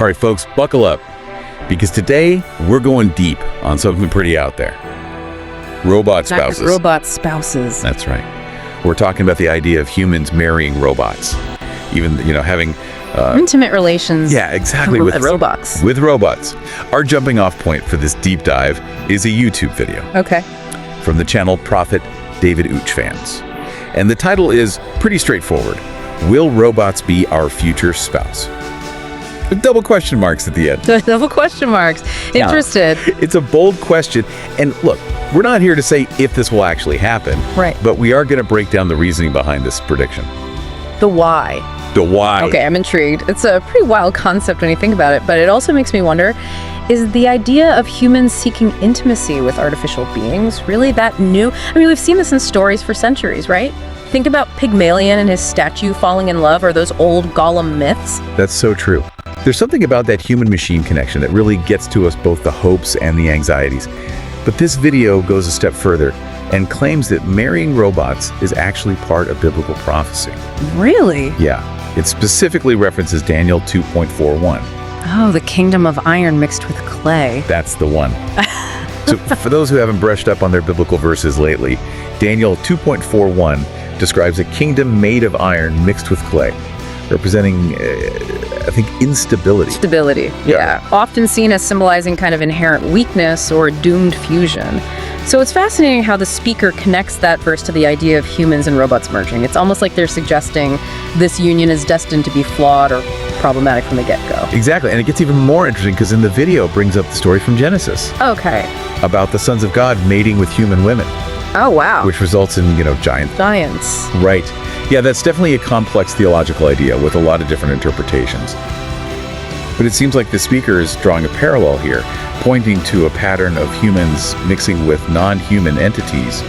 All right, folks, buckle up, because today we're going deep on something pretty out there. Robot spouses. Robot spouses. That's right. We're talking about the idea of humans marrying robots. Even, having... intimate relations. Yeah, exactly. With robots. With robots. Our jumping off point for this deep dive is a YouTube video. Okay. From the channel Prophet David Uch Fans. And the title is pretty straightforward. Will robots be our future spouse? With double question marks at the end. Double question marks. Interested. Now, it's a bold question. And look, we're not here to say if this will actually happen. Right. But we are going to break down the reasoning behind this prediction. The why. The why. Okay, I'm intrigued. It's a pretty wild concept when you think about it, but it also makes me wonder, is the idea of humans seeking intimacy with artificial beings really that new? I mean, we've seen this in stories for centuries, right? Think about Pygmalion and his statue falling in love, or those old Gollum myths. That's so true. There's something about that human-machine connection that really gets to us, both the hopes and the anxieties. But this video goes a step further and claims that marrying robots is actually part of biblical prophecy. Really? Yeah. It specifically references Daniel 2.41. Oh, the kingdom of iron mixed with clay. That's the one. So for those who haven't brushed up on their biblical verses lately, Daniel 2.41 describes a kingdom made of iron mixed with clay, representing, I think, instability. Stability, yeah. Often seen as symbolizing kind of inherent weakness or doomed fusion. So it's fascinating how the speaker connects that verse to the idea of humans and robots merging. It's almost like they're suggesting this union is destined to be flawed or problematic from the get-go. Exactly, and it gets even more interesting because in the video brings up the story from Genesis. Okay. About the sons of God mating with human women. Oh, wow. Which results in, giants. Giants. Right. Yeah, that's definitely a complex theological idea with a lot of different interpretations. But it seems like the speaker is drawing a parallel here, pointing to a pattern of humans mixing with non-human entities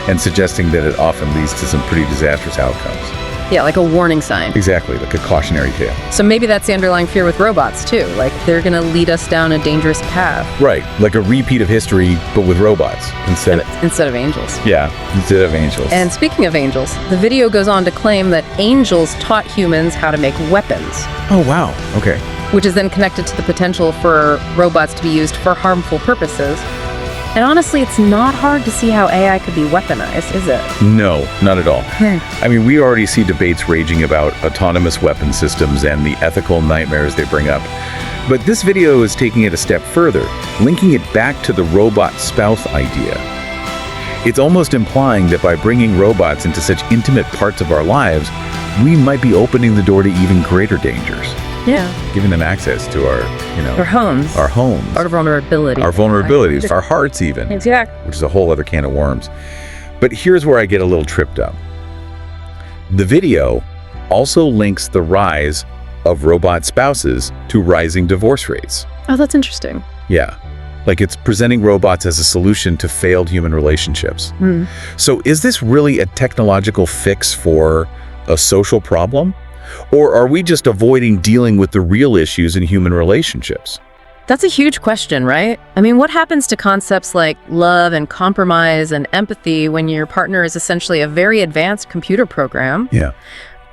and suggesting that it often leads to some pretty disastrous outcomes. Yeah, like a warning sign. Exactly, like a cautionary tale. So maybe that's the underlying fear with robots, too. Like, they're going to lead us down a dangerous path. Right, like a repeat of history, but with robots instead of angels. Yeah, instead of angels. And speaking of angels, the video goes on to claim that angels taught humans how to make weapons. Oh, wow. Okay. Which is then connected to the potential for robots to be used for harmful purposes. And honestly, it's not hard to see how AI could be weaponized, is it? No, not at all. I mean, we already see debates raging about autonomous weapon systems and the ethical nightmares they bring up. But this video is taking it a step further, linking it back to the robot spouse idea. It's almost implying that by bringing robots into such intimate parts of our lives, we might be opening the door to even greater dangers. Yeah. Giving them access to our homes. Our vulnerability. Our vulnerabilities, our hearts even. Exactly. Which is a whole other can of worms. But here's where I get a little tripped up. The video also links the rise of robot spouses to rising divorce rates. Oh, that's interesting. Yeah. Like it's presenting robots as a solution to failed human relationships. So is this really a technological fix for a social problem? Or are we just avoiding dealing with the real issues in human relationships? That's a huge question, right? I mean, what happens to concepts like love and compromise and empathy when your partner is essentially a very advanced computer program? Yeah.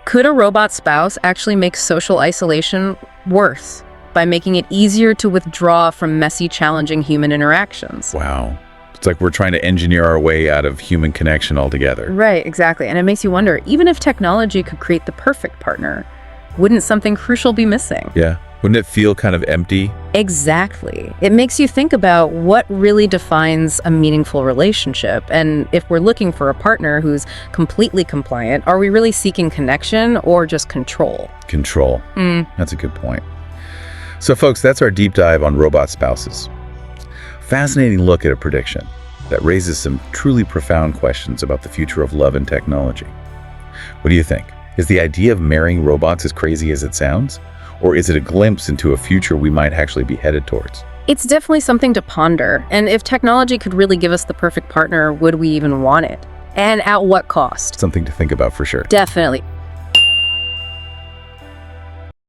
Could a robot spouse actually make social isolation worse by making it easier to withdraw from messy, challenging human interactions? Wow. It's like we're trying to engineer our way out of human connection altogether. Right, exactly. And it makes you wonder, even if technology could create the perfect partner, wouldn't something crucial be missing? Yeah. Wouldn't it feel kind of empty? Exactly. It makes you think about what really defines a meaningful relationship. And if we're looking for a partner who's completely compliant, are we really seeking connection or just control? Control. That's a good point. So folks, that's our deep dive on robot spouses. Fascinating look at a prediction that raises some truly profound questions about the future of love and technology. What do you think? Is the idea of marrying robots as crazy as it sounds? Or is it a glimpse into a future we might actually be headed towards? It's definitely something to ponder. And if technology could really give us the perfect partner, would we even want it? And at what cost? Something to think about for sure. Definitely.